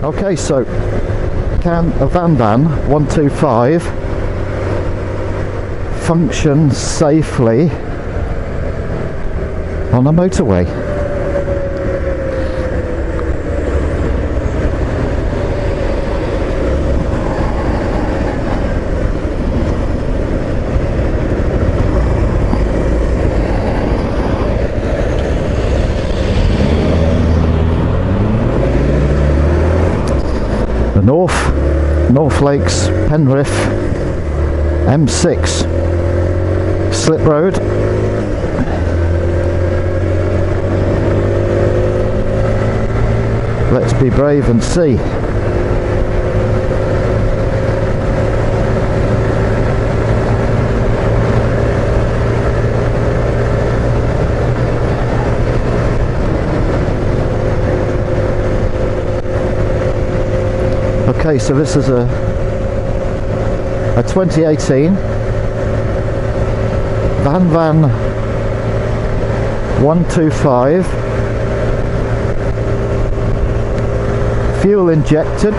Okay, so can a VanVan125 function safely on a motorway? North Lakes, Penrith, M6, slip road. Let's be brave and see. Okay, so this is a 2018 VanVan125, fuel injected,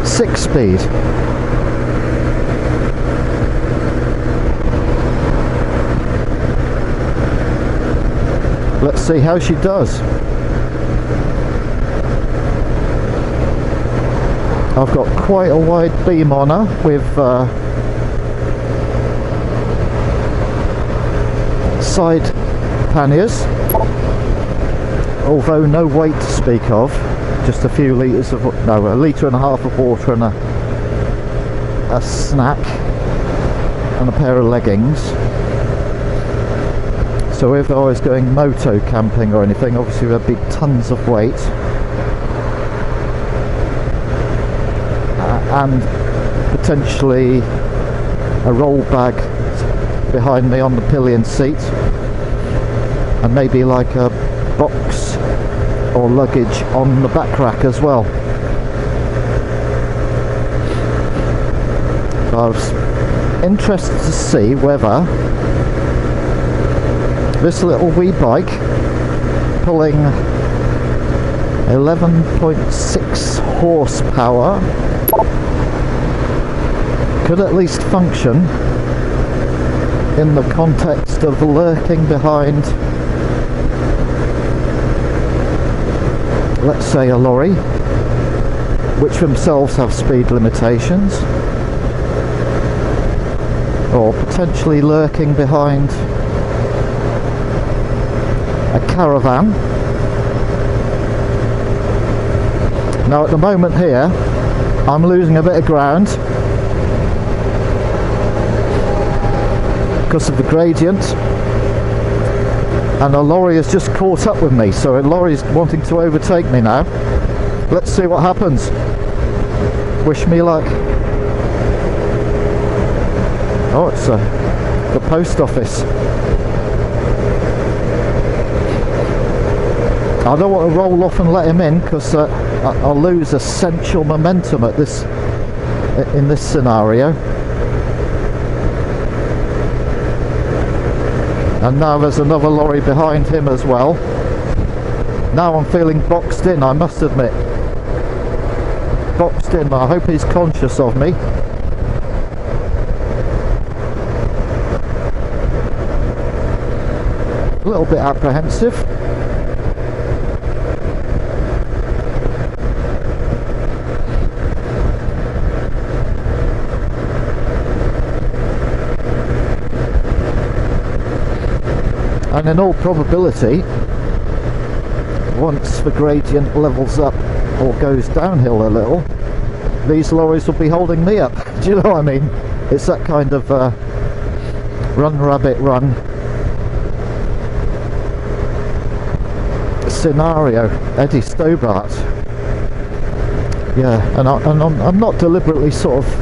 six-speed. Let's see how she does. I've got quite a wide beam on her with side panniers, although no weight to speak of, just a few litres of, no, a litre and a half of water and a snack and a pair of leggings. So if I was going moto camping or anything, obviously there'd be tons of weight, and potentially a roll bag behind me on the pillion seat, and maybe like a box or luggage on the back rack as well. So I was interested to see whether this little wee bike pulling 11.6 horsepower could at least function in the context of lurking behind, let's say, a lorry, which themselves have speed limitations, or potentially lurking behind a caravan. Now at the moment here I'm losing a bit of ground because of the gradient, and a lorry has just caught up with me, so a lorry is wanting to overtake me now. Let's see what happens. Wish me luck. Oh, it's the post office. I don't want to roll off and let him in because I'll lose essential momentum at in this scenario. And now there's another lorry behind him as well. Now I'm feeling boxed in, I must admit. Boxed in. I hope he's conscious of me. A little bit apprehensive. And in all probability, once the gradient levels up or goes downhill a little, these lorries will be holding me up. Do you know what I mean? It's that kind of run rabbit run scenario. Eddie Stobart. Yeah, and I'm not deliberately sort of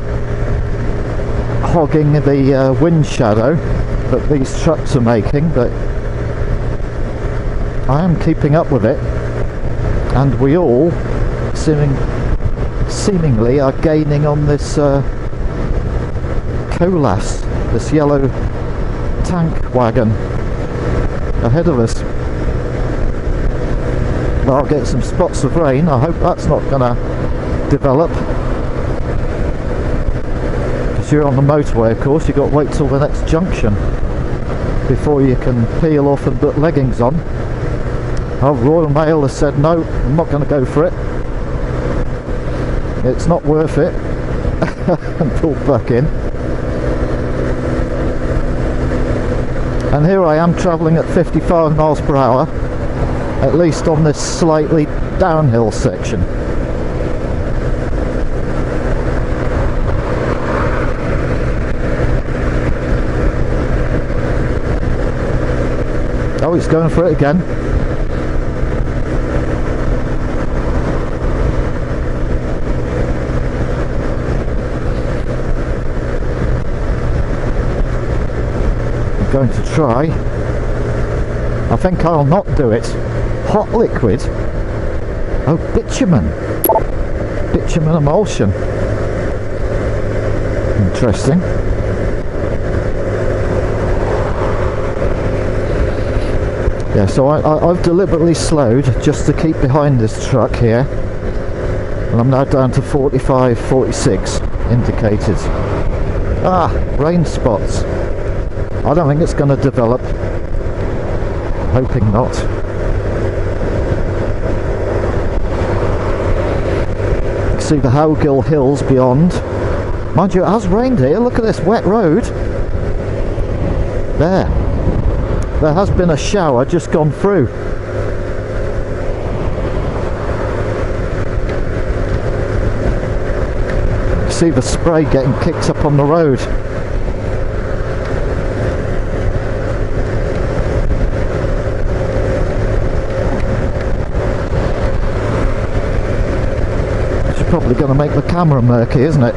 hogging the wind shadow that these trucks are making, but I am keeping up with it, and we all seemingly are gaining on this colas, this yellow tank wagon ahead of us. But I'll get some spots of rain. I hope that's not going to develop. Because you're on the motorway, of course, you've got to wait till the next junction before you can peel off and put leggings on. Oh, Royal Mail has said no, I'm not going to go for it. It's not worth it. And pulled back in. And here I am travelling at 55 miles per hour, at least on this slightly downhill section. Oh, he's going for it again. I'm going to try. I think I'll not do it. Hot liquid? Oh, bitumen. Bitumen emulsion. Interesting. Yeah, so I've deliberately slowed just to keep behind this truck here. And I'm now down to 45, 46 indicated. Ah, rain spots. I don't think it's going to develop. Hoping not. You can see the Howgill Hills beyond. Mind you, it has rained here. Look at this wet road. There. There has been a shower just gone through. See the spray getting kicked up on the road. It's probably going to make the camera murky, isn't it?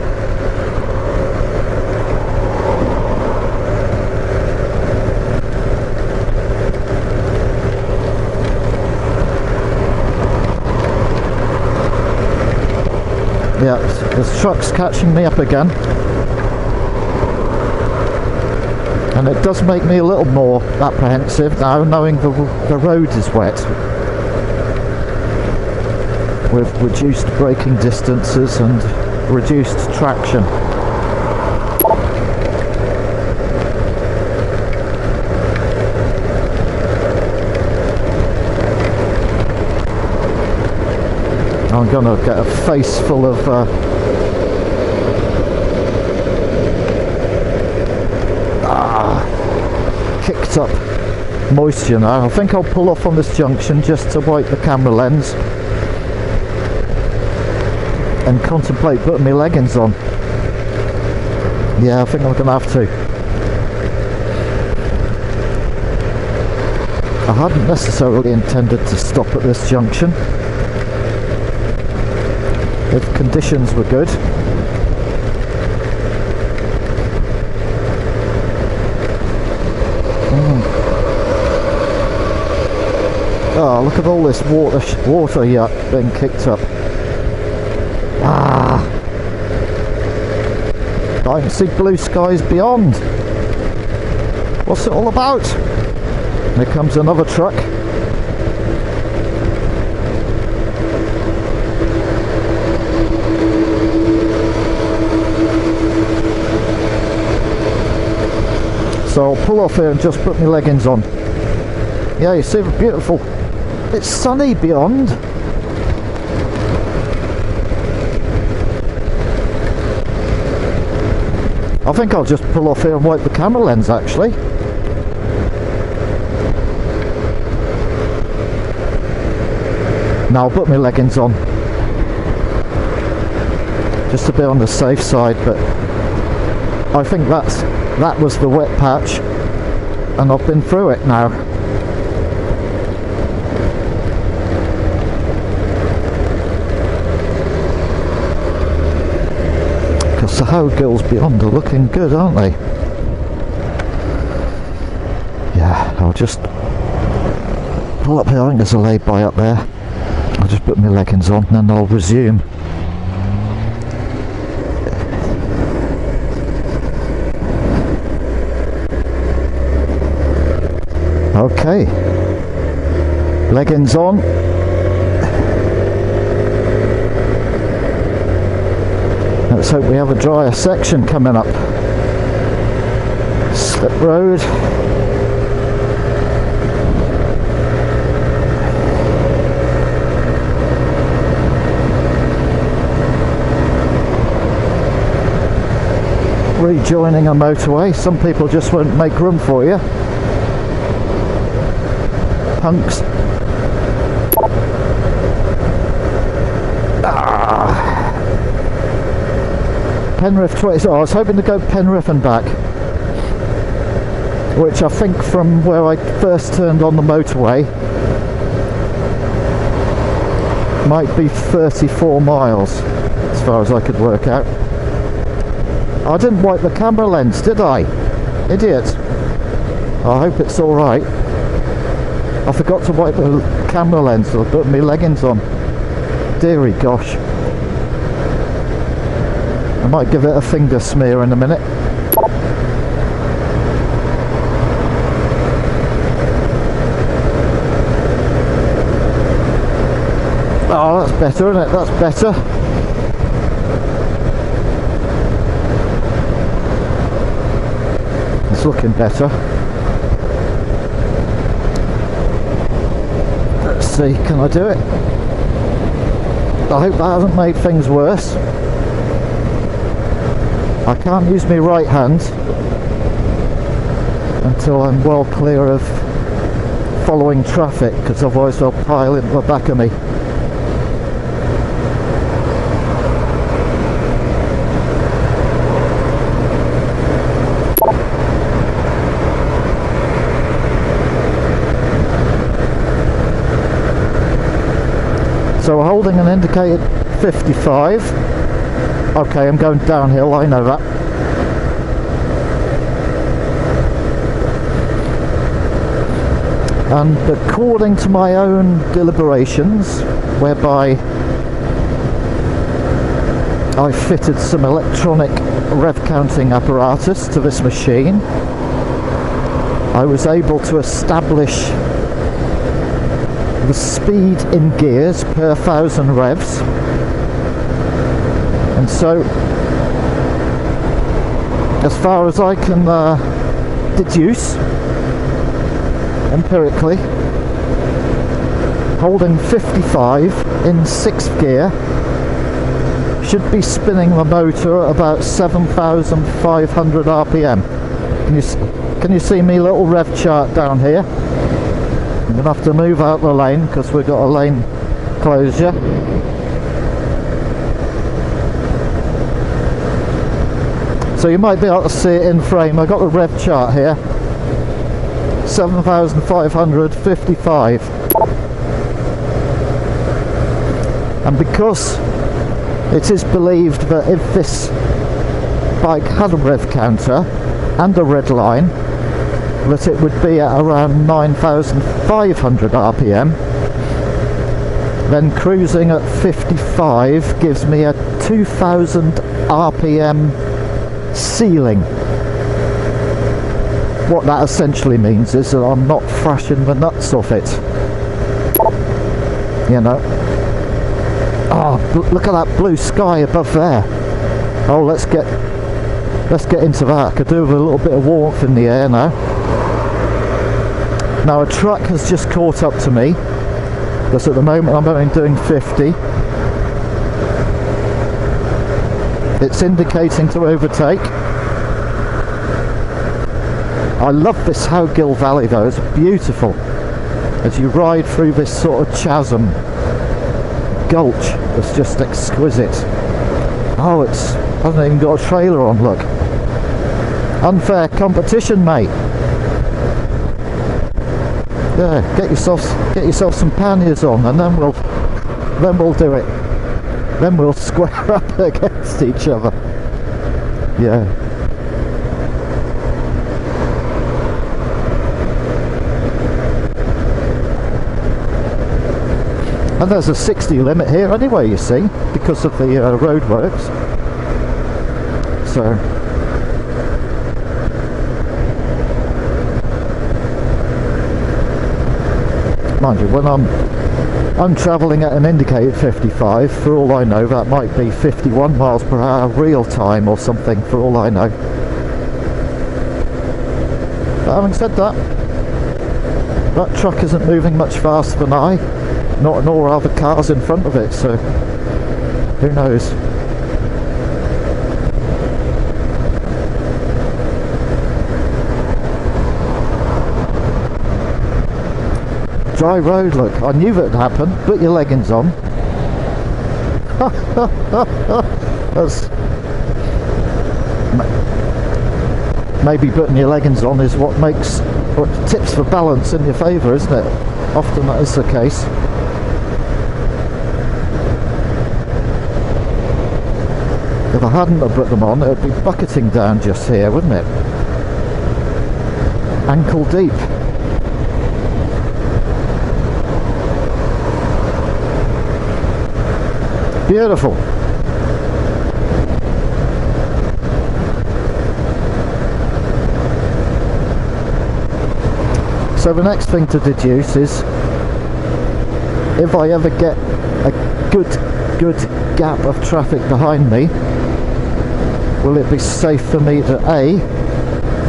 Yeah, this truck's catching me up again, and it does make me a little more apprehensive now, knowing the road is wet, with reduced braking distances and reduced traction. I'm gonna get a face full of kicked up moisture now. I think I'll pull off on this junction just to wipe the camera lens and contemplate putting my leggings on. Yeah, I think I'm gonna have to. I hadn't necessarily intended to stop at this junction if conditions were good. Oh, look at all this water yacht being kicked up. Ah! I can see blue skies beyond. What's it all about? Here comes another truck. So I'll pull off here and just put my leggings on. Yeah, you see the beautiful... It's sunny beyond. I think I'll just pull off here and wipe the camera lens actually. Now I'll put my leggings on. Just to be on the safe side, but I think that was the wet patch and I've been through it now. Because the Howgills beyond are looking good, aren't they? Yeah, I'll just pull up here. I think there's a lay-by up there. I'll just put my leggings on and then I'll resume. Okay, leggings on, Let's hope we have a drier section coming up. Slip road. Rejoining a motorway. Some people just won't make room for you. Punks. Penrith 20. Oh, I was hoping to go Penrith and back, which I think from where I first turned on the motorway might be 34 miles as far as I could work out. I didn't wipe the camera lens, did I? Idiot. I hope it's alright. I forgot to wipe the camera lens, so I put my leggings on. Deary gosh. I might give it a finger smear in a minute. Oh, that's better, isn't it? That's better. It's looking better. Let's see, can I do it? I hope that hasn't made things worse. I can't use my right hand until I'm well clear of following traffic, because otherwise they'll pile into the back of me. So we're holding an indicated 55. Okay, I'm going downhill, I know that. And according to my own deliberations, whereby I fitted some electronic rev counting apparatus to this machine, I was able to establish the speed in gears per 1,000 revs. And so, as far as I can deduce empirically, holding 55 in 6th gear should be spinning the motor at about 7,500 RPM. Can you see me little rev chart down here? I'm going to have to move out the lane because we've got a lane closure. So you might be able to see it in frame. I've got the rev chart here. 7,555. And because it is believed that if this bike had a rev counter and a red line, that it would be at around 9,500 RPM, then cruising at 55 gives me a 2,000 RPM ceiling. What that essentially means is that I'm not thrashing the nuts off it, you know. Oh, look at that blue sky above there. Oh, let's get into that. Could do with a little bit of warmth in the air now. Now a truck has just caught up to me, because at the moment I'm only doing 50. It's indicating to overtake. I love this Howgill Valley though, it's beautiful. As you ride through this sort of chasm, gulch, it's just exquisite. Oh, it hasn't even got a trailer on, look. Unfair competition, mate. Yeah, get yourself some panniers on, and then we'll do it. Then we'll square up against each other. Yeah. And there's a 60 limit here anyway, you see, because of the roadworks. So mind you, when I'm I'm travelling at an indicated 55. For all I know, that might be 51 miles per hour real time or something, for all I know. But having said that, that truck isn't moving much faster than I, nor are the cars in front of it, so who knows. Dry road, look, I knew that would happen. Put your leggings on. That's... Maybe putting your leggings on is what tips the balance in your favour, isn't it? Often that is the case. If I hadn't have put them on, it would be bucketing down just here, wouldn't it? Ankle deep. Beautiful. So the next thing to deduce is, if I ever get a good gap of traffic behind me, will it be safe for me to A,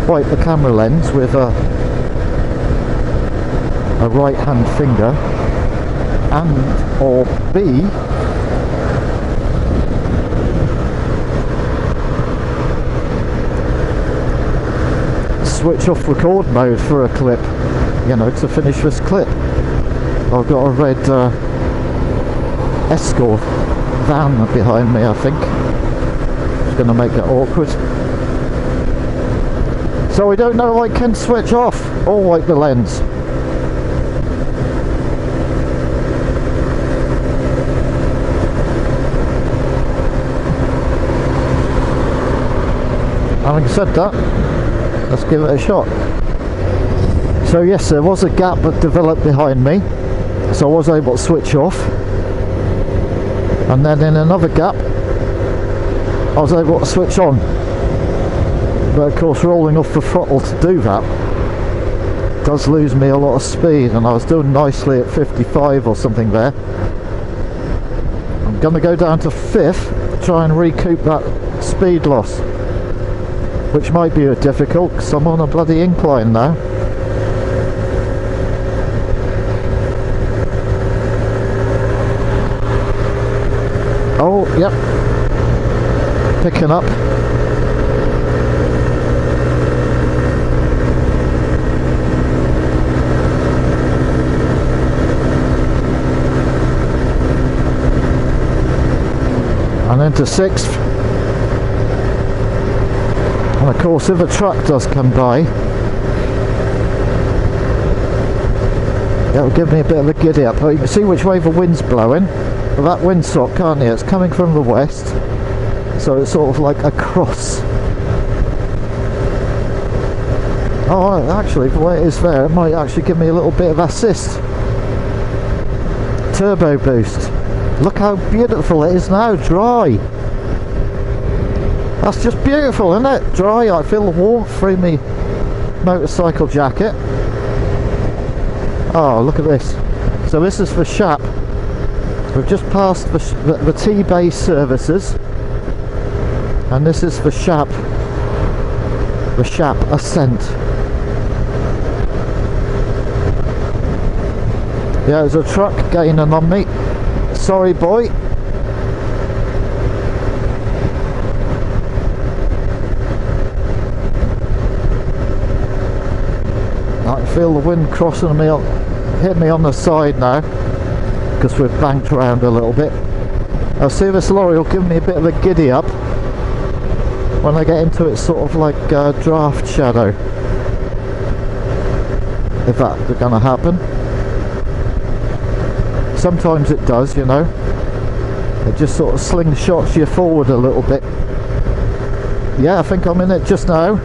wipe the camera lens with a right hand finger, and or B, switch off record mode for a clip, you know, to finish this clip. I've got a red Escort van behind me, I think. It's going to make it awkward. So I don't know if I can switch off or wipe the lens. Having said that, let's give it a shot. So yes, there was a gap that developed behind me, so I was able to switch off, and then in another gap I was able to switch on, but of course rolling off the throttle to do that does lose me a lot of speed, and I was doing nicely at 55 or something there. I'm going to go down to 5th to try and recoup that speed loss, which might be difficult because I'm on a bloody incline now. Oh, yep. Picking up. And into 6th. And of course, if a truck does come by, it'll give me a bit of a giddy up. You can see which way the wind's blowing. Well, that windsock, can't you? It's coming from the west, so it's sort of like a cross. Oh, actually, the way it is there, it might actually give me a little bit of assist. Turbo boost. Look how beautiful it is now, dry. That's just beautiful, isn't it? Dry, I feel the warmth through me motorcycle jacket. Oh, look at this. So this is for Shap. We've just passed the Tebay services, and this is for Shap, the Shap Ascent. Yeah, there's a truck gaining on me. Sorry, boy. I can feel the wind crossing me, hit me on the side now, because we've banked around a little bit. I'll see this lorry will give me a bit of a giddy up when I get into it, sort of like draft shadow, if that's going to happen. Sometimes it does, you know. It just sort of slingshots you forward a little bit. Yeah, I think I'm in it just now.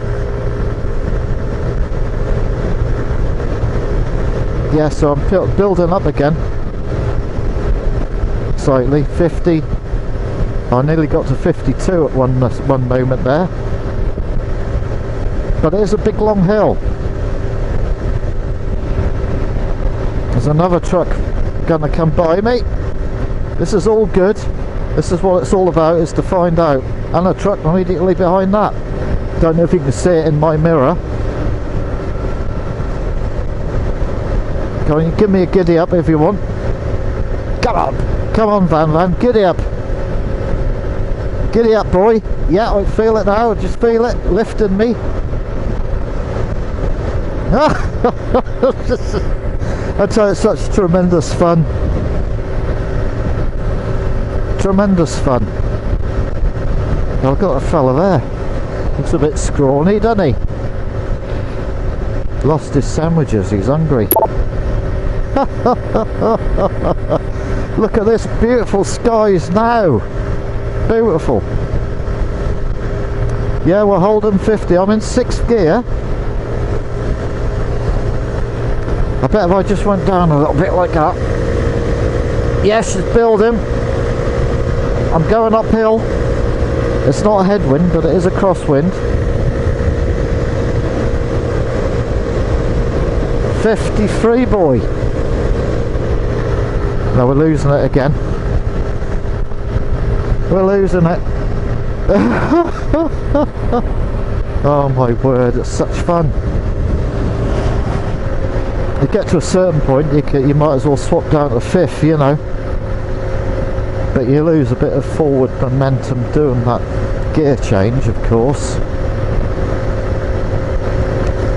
Yeah, so I'm building up again. Slightly, 50. I nearly got to 52 at one moment there. But it is a big long hill. There's another truck gonna come by me. This is all good. This is what it's all about, is to find out. And a truck immediately behind that. Don't know if you can see it in my mirror. Go on, give me a giddy up if you want. Come on Van, giddy up. Giddy up, boy. Yeah, I feel it now, just feel it lifting me. I tell you, it's such tremendous fun. Tremendous fun. I've got a fella there. Looks a bit scrawny, doesn't he? Lost his sandwiches, he's hungry. Look at this beautiful skies now. Beautiful. Yeah, we're holding 50. I'm in 6th gear. I bet if I just went down a little bit like that. Yes, it's building. I'm going uphill. It's not a headwind, but it is a crosswind. 53, boy. No, we're losing it again. We're losing it. Oh my word, it's such fun. You get to a certain point, you might as well swap down to 5th, you know. But you lose a bit of forward momentum doing that gear change, of course.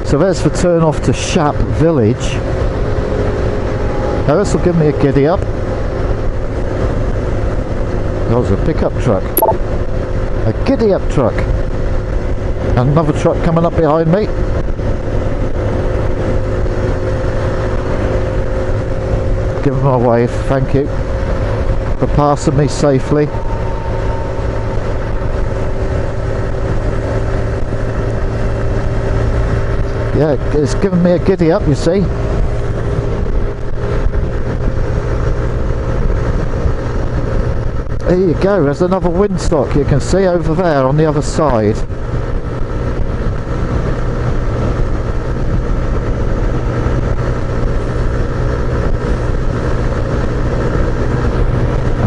So there's the turn off to Shap village. Now this will give me a giddy up. That was a pickup truck. A giddy up truck. And another truck coming up behind me. Give him a wave, thank you for passing me safely. Yeah, it's giving me a giddy up, you see. There you go, there's another windstock you can see over there on the other side.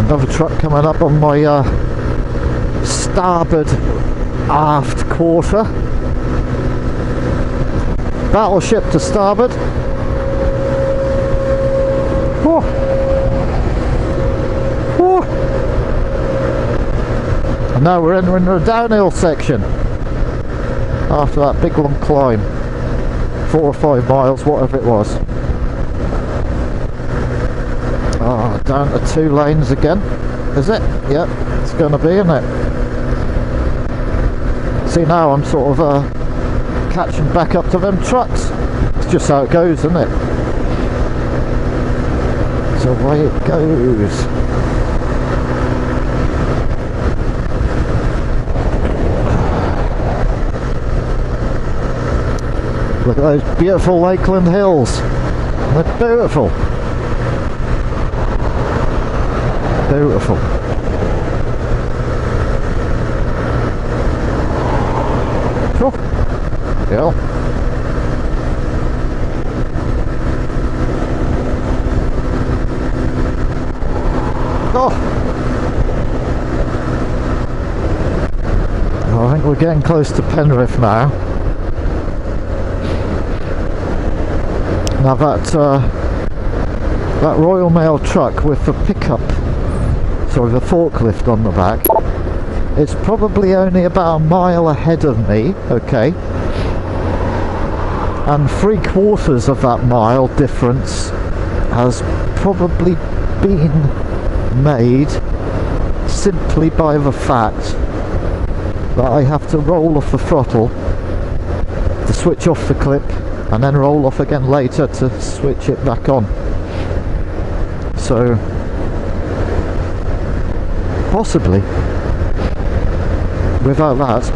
Another truck coming up on my starboard aft quarter. Battleship to starboard. Whoa. Whoa. And now we're entering the downhill section after that big long climb, 4 or 5 miles, whatever it was. Oh, down to 2 lanes again, is it? Yep, it's going to be, isn't it? See, now I'm sort of catching back up to them trucks. It's just how it goes, isn't it? So away it goes. Look at those beautiful Lakeland hills. They're beautiful. Beautiful. Oh. Yeah. Oh. Oh, I think we're getting close to Penrith now. Now that Royal Mail truck with the pickup, sorry, the forklift on the back, it's probably only about a mile ahead of me, okay, and 3/4 of that mile difference has probably been made simply by the fact that I have to roll off the throttle to switch off the clip and then roll off again later to switch it back on. So possibly without that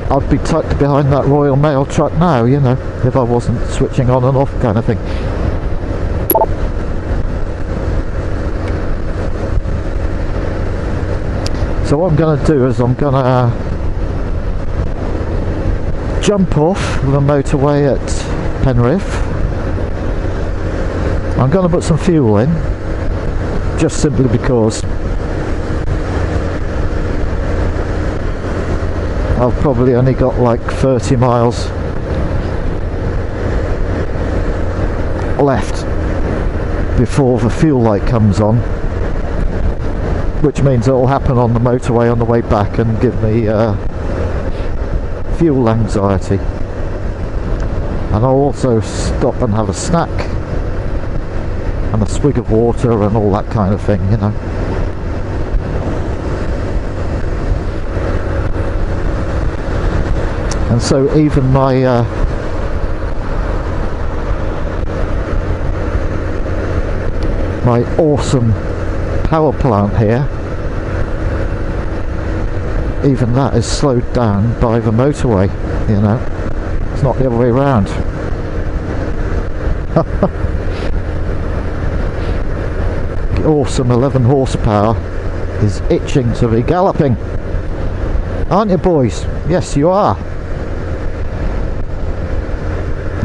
I'd be tucked behind that Royal Mail truck now, you know, if I wasn't switching on and off kind of thing. So what I'm going to do is I'm going to jump off the motorway at Penrith I'm going to put some fuel in, just simply because I've probably only got like 30 miles left before the fuel light comes on, which means it'll happen on the motorway on the way back and give me fuel anxiety. And I'll also stop and have a snack and a swig of water and all that kind of thing, you know. And so even my my awesome power plant here, even that is slowed down by the motorway, you know. It's not the other way around. The awesome 11 horsepower is itching to be galloping. Aren't you, boys? Yes, you are.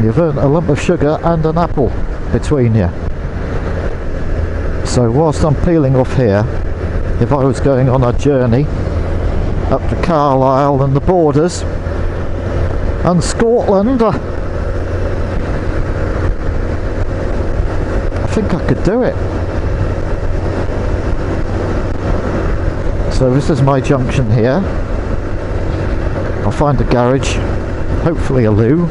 You've earned a lump of sugar and an apple between you. So whilst I'm peeling off here, if I was going on a journey up to Carlisle and the borders and Scotland, I think I could do it. So this is my junction here. I'll find a garage, hopefully a loo.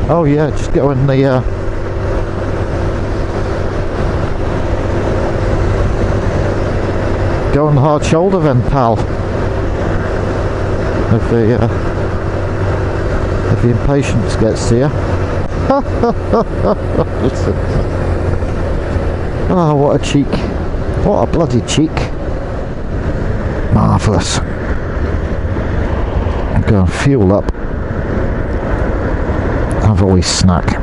Oh yeah, just go in the go on the hard shoulder then, pal. If the impatience gets to you. Oh, what a cheek. What a bloody cheek. Marvellous. I'm going to fuel up. Have a wee snack.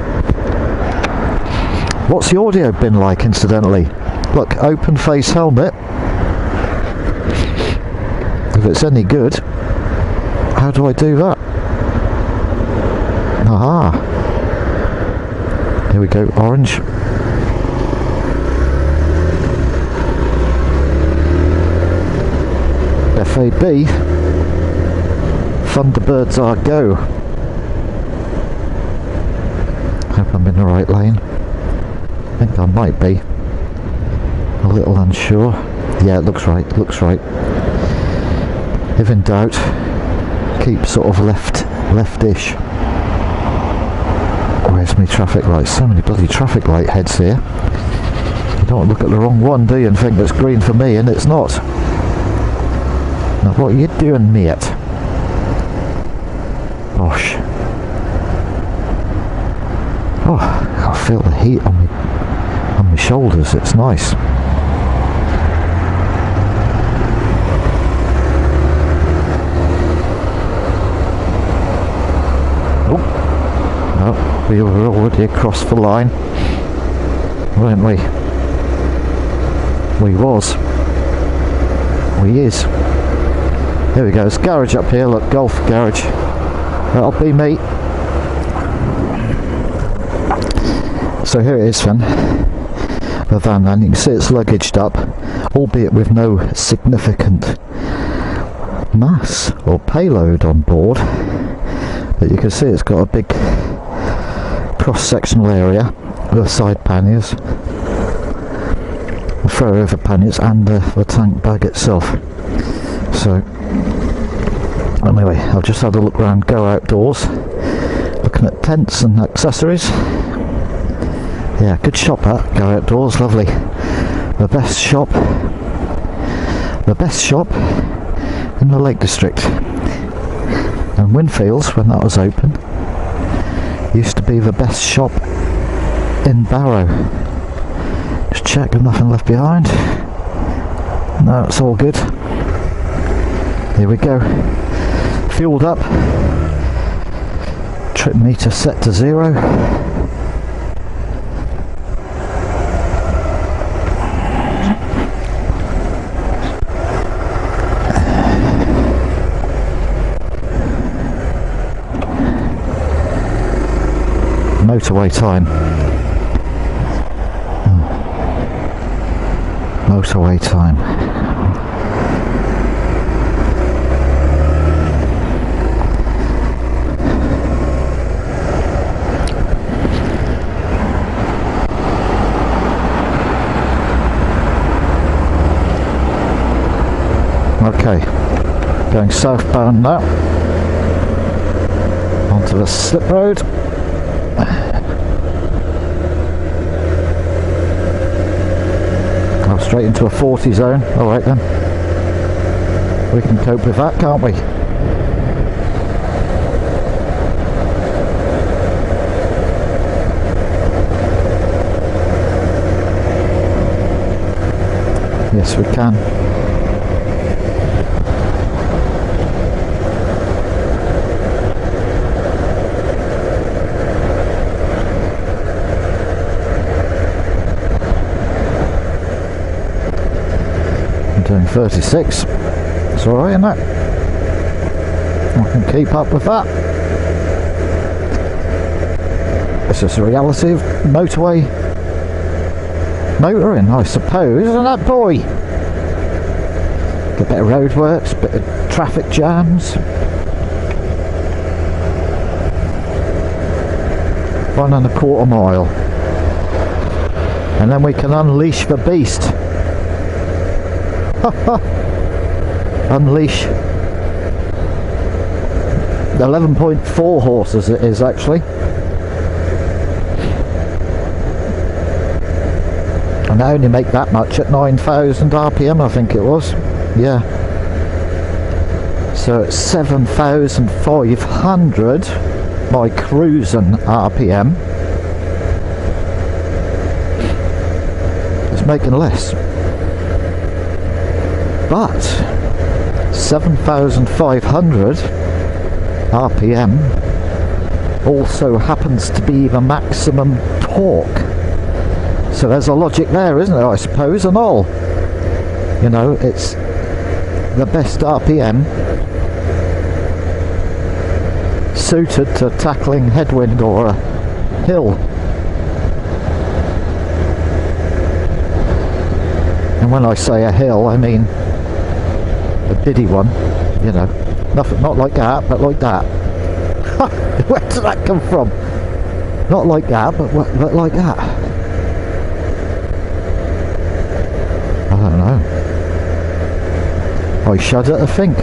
What's the audio been like, incidentally? Look, open face helmet. If it's any good, how do I do that? Aha! Here we go, orange. FAB, Thunderbirds Argo. Hope I'm in the right lane. I think I might be. A little unsure. Yeah, it looks right, looks right. If in doubt, keep sort of leftish. Where's my traffic lights? So many bloody traffic light heads here. You don't look at the wrong one, do you, and think it's green for me, and it's not. Now what are you doing, mate? Gosh. Oh, I feel the heat on my shoulders, it's nice. We were already across the line, weren't we? We was. We is. Here we go, there's a garage up here, look, golf garage. That'll be me. So here it is then, the VanVan. You can see it's luggaged up, albeit with no significant mass or payload on board. But you can see it's got a big cross-sectional area with the side panniers, the throw over panniers, and the tank bag itself. So anyway, I've just had a look around Go Outdoors, looking at tents and accessories. Yeah, good shop at Go Outdoors, lovely. The best shop in the Lake District. And Winfields, when that was open, used to be the best shop in Barrow. Just check, there's nothing left behind. No, it's all good. Here we go. Fueled up. Trip meter set to 0. motorway time. Motorway time. Okay, going southbound now, onto the slip road. Oh, straight into a 40 zone. Alright then, we can cope with that, can't we? Yes, we can. Doing 36, it's alright in that, I can keep up with that. It's just a reality of motorway motoring, I suppose, isn't that, boy? A bit of roadworks, a bit of traffic jams. 1.25 mile, and then we can unleash the beast. Unleash 11.4 horses it is actually, and I only make that much at 9,000 RPM, I think it was. Yeah, so it's 7,500 my cruising RPM. It's making less. But 7,500 RPM also happens to be the maximum torque. So there's a logic there, isn't there, I suppose, and all. You know, it's the best RPM suited to tackling headwind or a hill. And when I say a hill, I mean a biddy one, you know, nothing, not like that, but like that. Where did that come from? Not like that, but like that. I don't know. I shudder to think.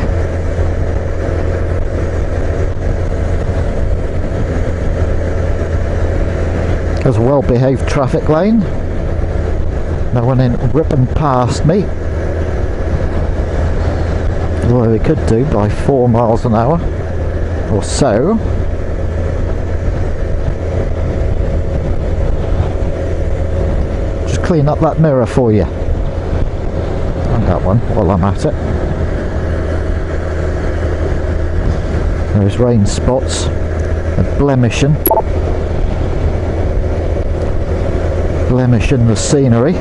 There's a well-behaved traffic lane. No one in ripping past me. Well, we could do by 4 miles an hour or so. Just clean up that mirror for you. And that one while I'm at it. There's rain spots and blemishing the scenery.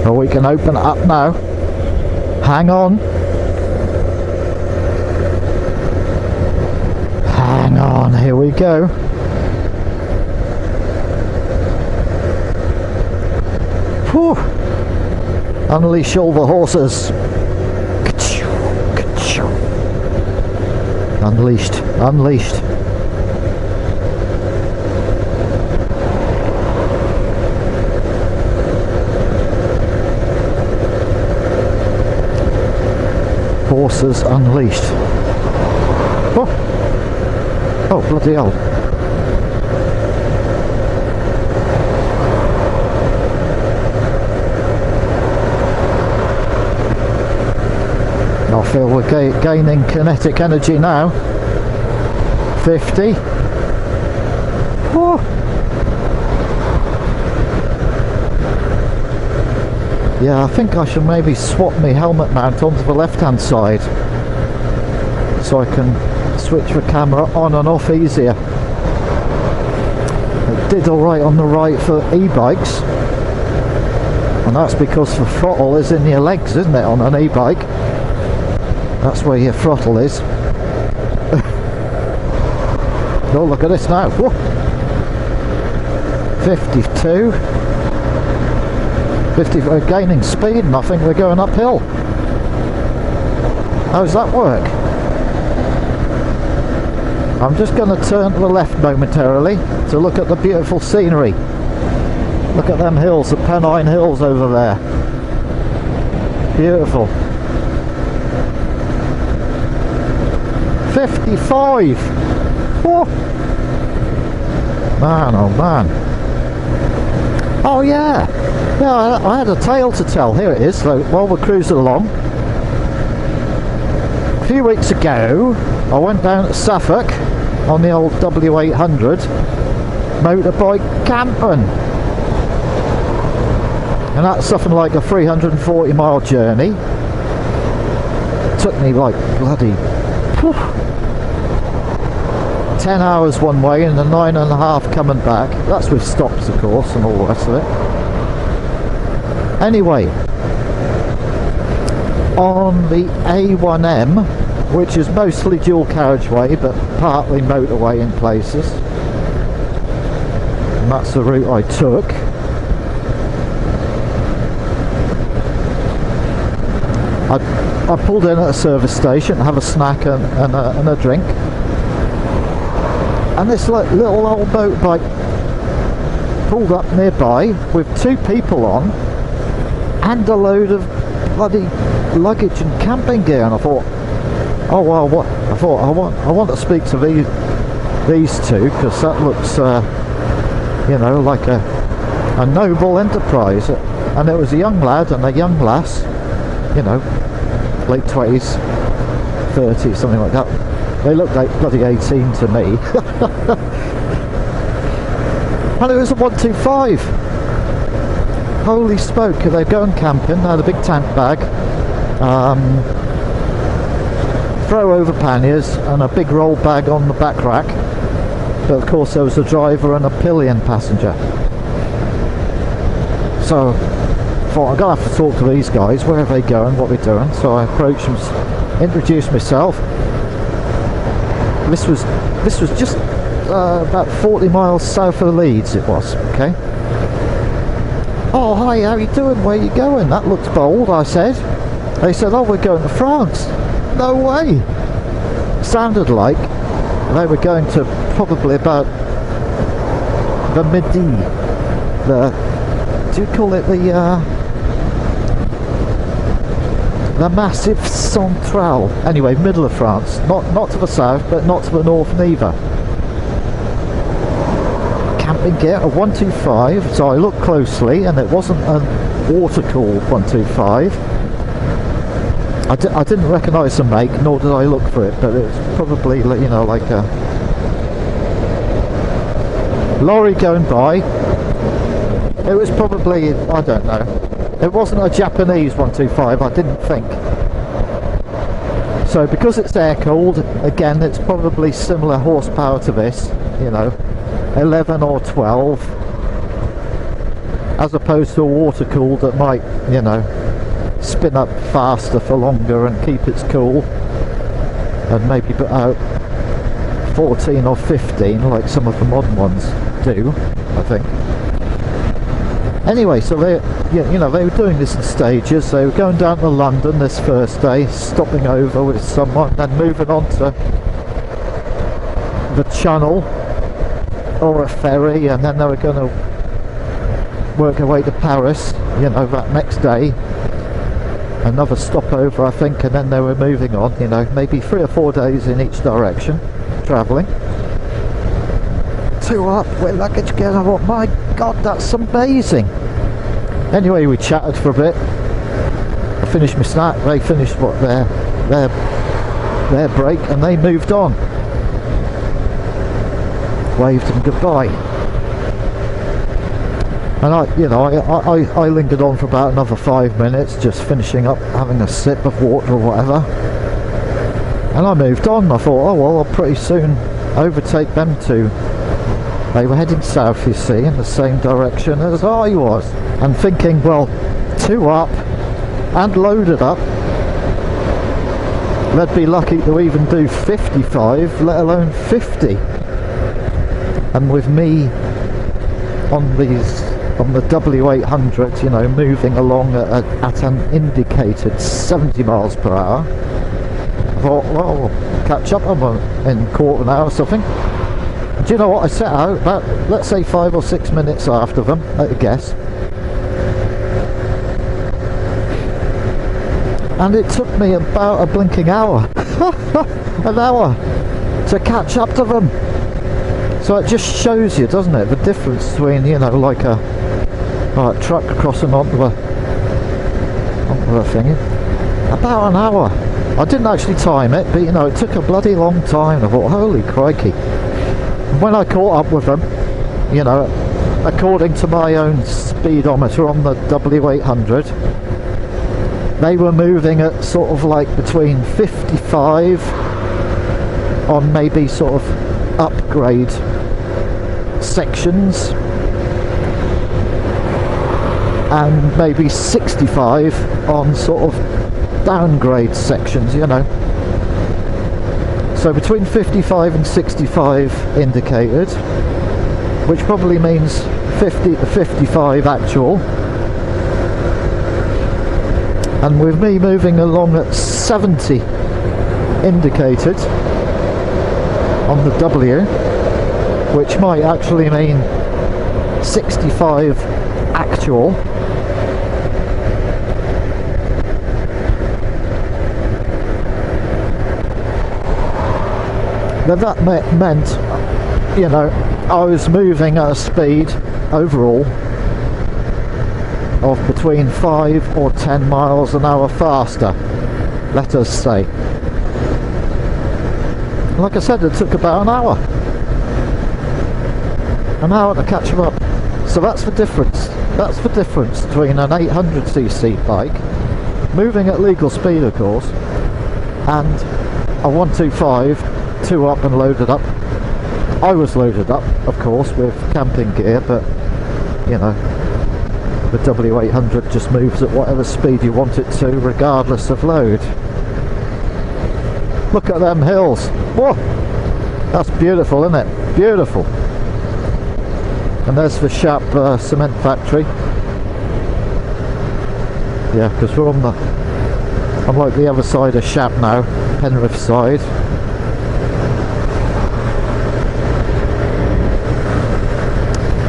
Well, we can open it up now. Hang on. Hang on, here we go. Whew. Unleash all the horses. Unleashed, unleashed. Horses unleashed. Oh, oh, bloody hell. I feel we're gaining kinetic energy now. 50. Oh. Yeah, I think I should maybe swap my helmet mount onto the left hand side so I can switch the camera on and off easier. It did alright on the right for e-bikes, and that's because the throttle is in your legs, isn't it, on an e-bike? That's where your throttle is. Oh, look at this now. Whoa. 52. 50, we're gaining speed and I think we're going uphill. How does that work? I'm just going to turn to the left momentarily to look at the beautiful scenery. Look at them hills, the Pennine Hills over there. Beautiful. 55! Whoa. Man, oh man. Oh yeah! Yeah, I had a tale to tell. Here it is, so while we're cruising along. A few weeks ago, I went down to Suffolk on the old W800 motorbike camping. And that's something like a 340 mile journey. It took me like bloody 10 hours one way and 9.5 coming back. That's with stops of course and all the rest of it. Anyway, on the A1M, which is mostly dual carriageway but partly motorway in places, and that's the route I took. I pulled in at a service station to have a snack and a drink, and this little old motorbike pulled up nearby with 2 people on and a load of bloody luggage and camping gear, and I thought, oh well, what? I thought I want to speak to these 2 because that looks you know, like a noble enterprise. And it was a young lad and a young lass, you know, late 20s, 30s, something like that. They looked like bloody 18 to me. And it was a 125. Holy smoke, they're going camping. They had a big tank bag, throw over panniers and a big roll bag on the back rack. But of course there was a driver and a pillion passenger. So thought I'm gonna have to talk to these guys. Where are they going? What are they doing? So I approached them, introduced myself. This was just about 40 miles south of Leeds. It was okay. Oh hi, how are you doing? Where are you going? That looks bold, I said. They said, oh, we're going to France. No way. Sounded like they were going to probably about the Midi. Do you call it the massive Central? Anyway, middle of France. Not to the south, but not to the north neither. Camping gear, a 125. So I looked closely, and it wasn't a water-cooled 125. I didn't recognise the make, nor did I look for it, but it was probably, you know, like a lorry going by. It was probably, I don't know, it wasn't a Japanese 125, I didn't think. So because it's air cooled, again it's probably similar horsepower to this, you know, 11 or 12, as opposed to a water cooled that might, you know, spin up faster for longer and keep its cool, and maybe put out 14 or 15 like some of the modern ones do, I think. Anyway, so they, you know, they were doing this in stages. They were going down to London this first day, stopping over with someone, then moving on to the Channel or a ferry, and then they were going to work their way to Paris, you know, that next day. Another stopover, I think, and then they were moving on, you know, maybe 3 or 4 days in each direction, travelling. 2 up with luggage again. I thought, my god, that's amazing. Anyway, we chatted for a bit. I finished my snack, they finished what their break, and they moved on. Waved them goodbye. And I lingered on for about another 5 minutes, just finishing up, having a sip of water or whatever. And I moved on. I thought, oh well, I'll pretty soon overtake them too. They were heading south, you see, in the same direction as I was. And thinking, well, 2 up and loaded up. They'd be lucky to even do 55, let alone 50. And with me on the W800, you know, moving along at an indicated 70 miles per hour. I thought, well, I'll catch up on them in a quarter of an hour or something. And do you know what? I set out about, let's say, 5 or 6 minutes after them, at a guess. And it took me about a blinking hour, an hour, to catch up to them. So it just shows you, doesn't it, the difference between, you know, like a truck crossing onto the thing. About an hour. I didn't actually time it, but you know, it took a bloody long time. I thought, holy crikey. When I caught up with them, you know, according to my own speedometer on the W800, they were moving at sort of like between 55 on maybe sort of upgrade sections and maybe 65 on sort of downgrade sections, you know. So between 55 and 65 indicated, which probably means 50 to 55 actual. And with me moving along at 70 indicated on the W, which might actually mean 65 actual. Then that meant, you know, I was moving at a speed overall of between 5 or 10 miles an hour faster, let us say. Like I said, it took about an hour to catch them up. So that's the difference. That's the difference between an 800cc bike, moving at legal speed of course, and a 125, 2 up and loaded up. I was loaded up, of course, with camping gear, but you know, the W800 just moves at whatever speed you want it to, regardless of load. Look at them hills. Whoa! That's beautiful, isn't it? Beautiful. And there's the Shap cement factory. Yeah, because we're on like the other side of Shap now, Penrith side.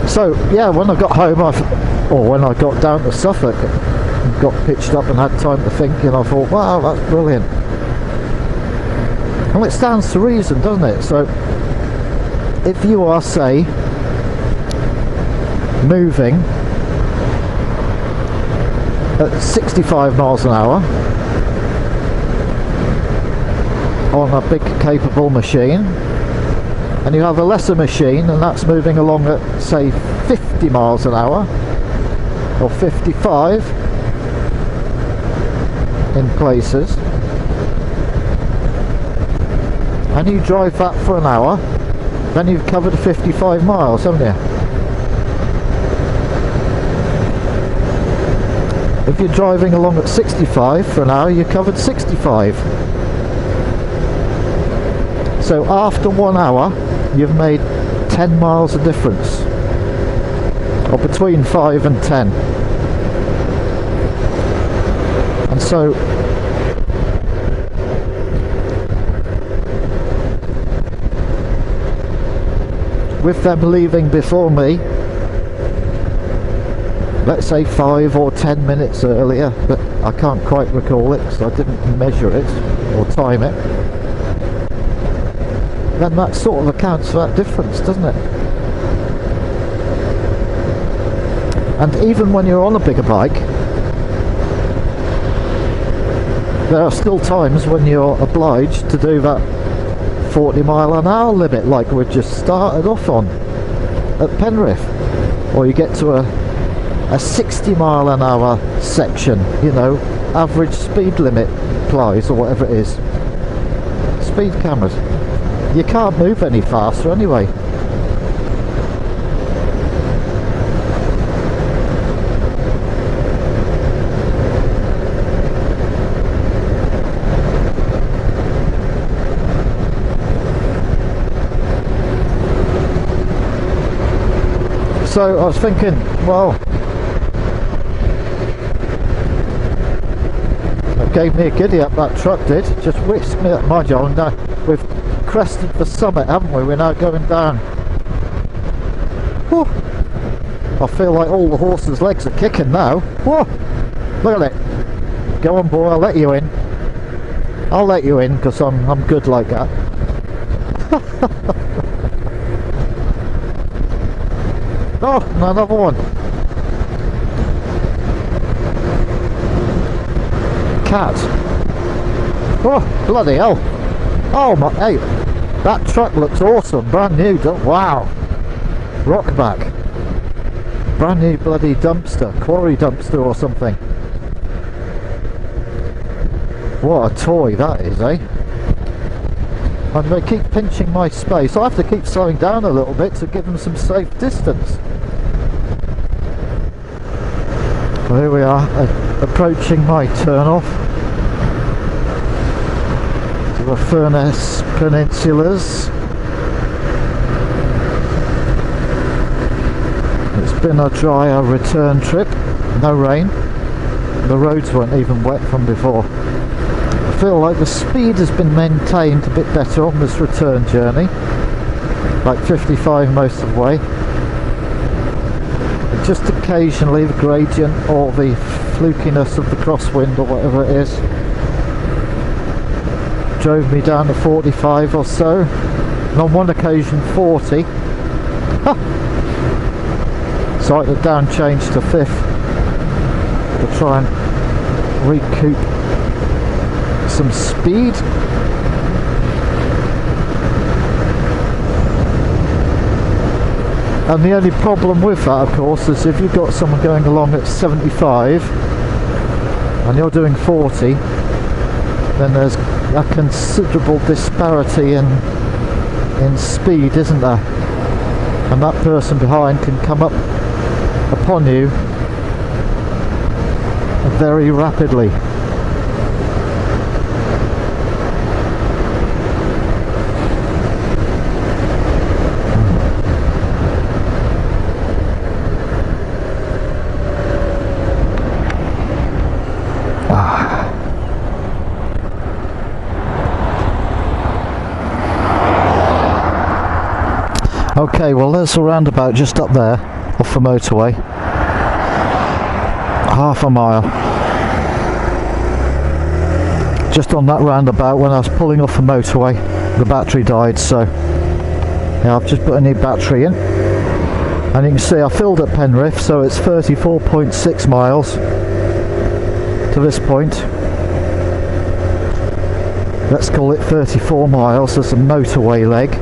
So yeah, when I got home, or when I got down to Suffolk, and got pitched up and had time to think, and I thought, wow, that's brilliant. And it stands to reason, doesn't it? So if you are, say, moving at 65 miles an hour on a big capable machine, and you have a lesser machine and that's moving along at say 50 miles an hour or 55 in places, and you drive that for an hour, then you've covered 55 miles, haven't you? If you're driving along at 65 for an hour, you covered 65. So after 1 hour, you've made 10 miles of difference, or between 5 and 10. And so with them leaving before me, let's say 5 or 10 minutes earlier, but I can't quite recall it because I didn't measure it or time it, then that sort of accounts for that difference, doesn't it? And even when you're on a bigger bike, there are still times when you're obliged to do that 40 mile an hour limit like we've just started off on at Penrith, or you get to a 60 mile an hour section, you know, average speed limit applies or whatever it is. Speed cameras. You can't move any faster anyway. So I was thinking, well, it gave me a giddy up, that truck did. Just whisked me up, mind you, and we've crested the summit, haven't we? We're now going down. Whew. I feel like all the horse's legs are kicking now. Whoa! Look at it. Go on, boy, I'll let you in. I'll let you in because I'm good like that. Oh, another one. Cat. Oh, bloody hell. Oh my, hey, that truck looks awesome, brand new, wow. Rockback. Brand new bloody dumpster, quarry dumpster or something. What a toy that is, eh? And they keep pinching my space. I have to keep slowing down a little bit to give them some safe distance. Well, here we are, approaching my turn-off to the Furness Peninsulas. It's been a drier return trip, no rain. The roads weren't even wet from before. I feel like the speed has been maintained a bit better on this return journey, like 55 most of the way. But just occasionally the gradient or the flukiness of the crosswind or whatever it is drove me down to 45 or so, and on one occasion 40. So I had to down change to 5th to try and recoup some speed. And the only problem with that, of course, is if you've got someone going along at 75 and you're doing 40, then there's a considerable disparity in speed, isn't there? And that person behind can come up upon you very rapidly. Okay, well there's a roundabout just up there off the motorway, half a mile. Just on that roundabout, when I was pulling off the motorway, the battery died, so yeah, I've just put a new battery in, and you can see I filled at Penrith, so it's 34.6 miles to this point. Let's call it 34 miles as a motorway leg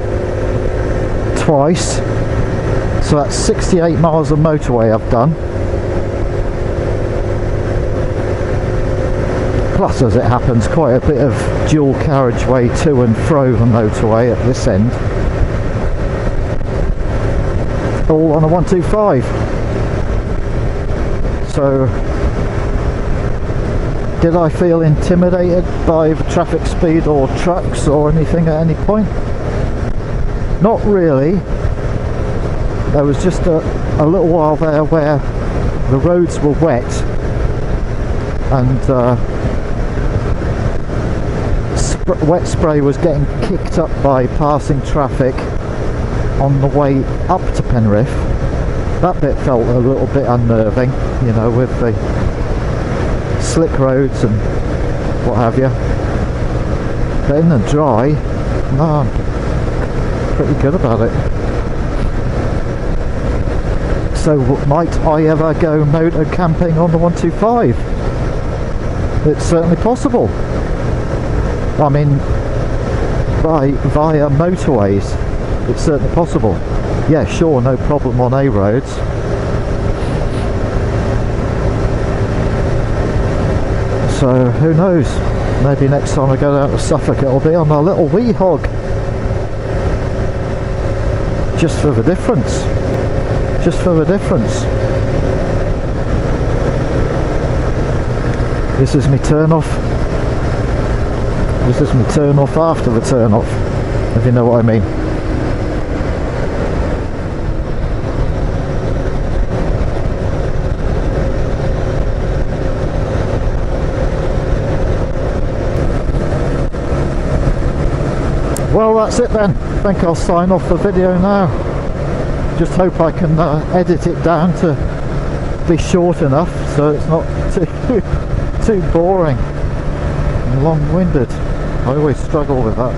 twice, so that's 68 miles of motorway I've done, plus, as it happens, quite a bit of dual carriageway to and fro the motorway at this end, all on a 125. So did I feel intimidated by the traffic speed or trucks or anything at any point? Not really. There was just a little while there where the roads were wet and wet spray was getting kicked up by passing traffic on the way up to Penrith. That bit felt a little bit unnerving, you know, with the slick roads and what have you. But in the dry, no, pretty good about it. So might I ever go moto camping on the 125? It's certainly possible. I mean, via motorways, it's certainly possible. Yeah, sure, no problem on A roads. So who knows? Maybe next time I go down to Suffolk, it'll be on my little wee hog. Just for the difference. Just for the difference. This is my turn off. This is my turn off after the turn off, if you know what I mean. Well, that's it then. I think I'll sign off the video now. Just hope I can edit it down to be short enough so it's not too boring and long-winded. I always struggle with that.